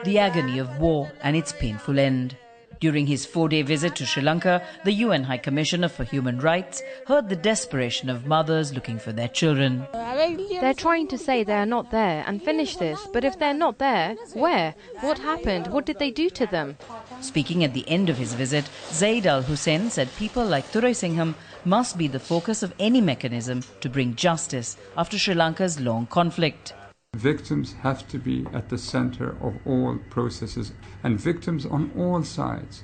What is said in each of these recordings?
the agony of war and its painful end. During his 4-day visit to Sri Lanka, the UN High Commissioner for Human Rights heard the desperation of mothers looking for their children. They're trying to say they're not there and finish this, but if they're not there, where? What happened? What did they do to them? Speaking at the end of his visit, Zaid al-Hussein said people like Thuraisingham must be the focus of any mechanism to bring justice after Sri Lanka's long conflict. Victims have to be at the center of all processes, and victims on all sides,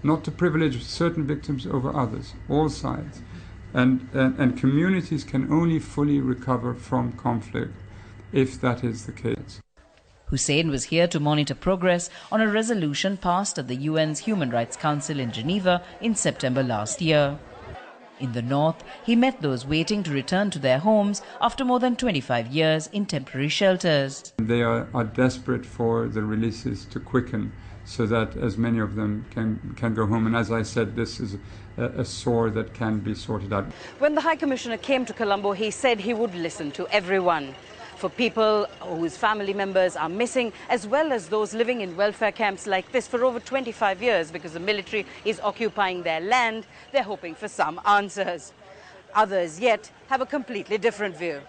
not to privilege certain victims over others, all sides. And communities can only fully recover from conflict if that is the case. Hussein was here to monitor progress on a resolution passed at the UN's Human Rights Council in Geneva in September last year. In the north, he met those waiting to return to their homes after more than 25 years in temporary shelters. They are desperate for the releases to quicken so that as many of them can go home. And as I said, this is a sore that can be sorted out. When the High Commissioner came to Colombo, he said he would listen to everyone. For people whose family members are missing, as well as those living in welfare camps like this for over 25 years because the military is occupying their land, they're hoping for some answers. Others yet have a completely different view.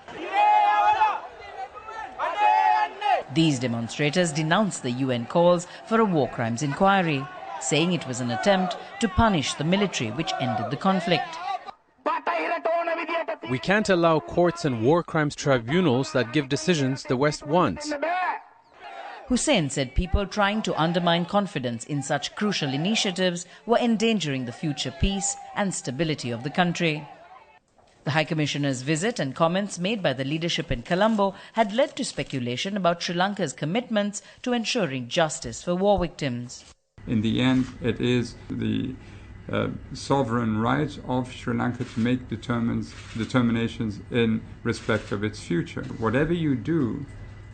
These demonstrators denounced the UN calls for a war crimes inquiry, saying it was an attempt to punish the military which ended the conflict. We can't allow courts and war crimes tribunals that give decisions the West wants. Hussein said people trying to undermine confidence in such crucial initiatives were endangering the future peace and stability of the country. The High Commissioner's visit and comments made by the leadership in Colombo had led to speculation about Sri Lanka's commitments to ensuring justice for war victims. In the end, it is the sovereign right of Sri Lanka to make determinations in respect of its future. Whatever you do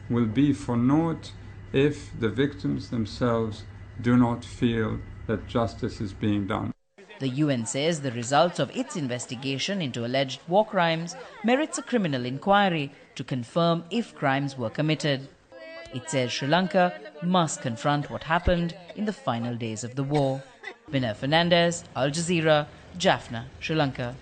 will be for naught if the victims themselves do not feel that justice is being done. The UN says the results of its investigation into alleged war crimes merits a criminal inquiry to confirm if crimes were committed. It says Sri Lanka must confront what happened in the final days of the war. Vinay Fernandez, Al Jazeera, Jaffna, Sri Lanka.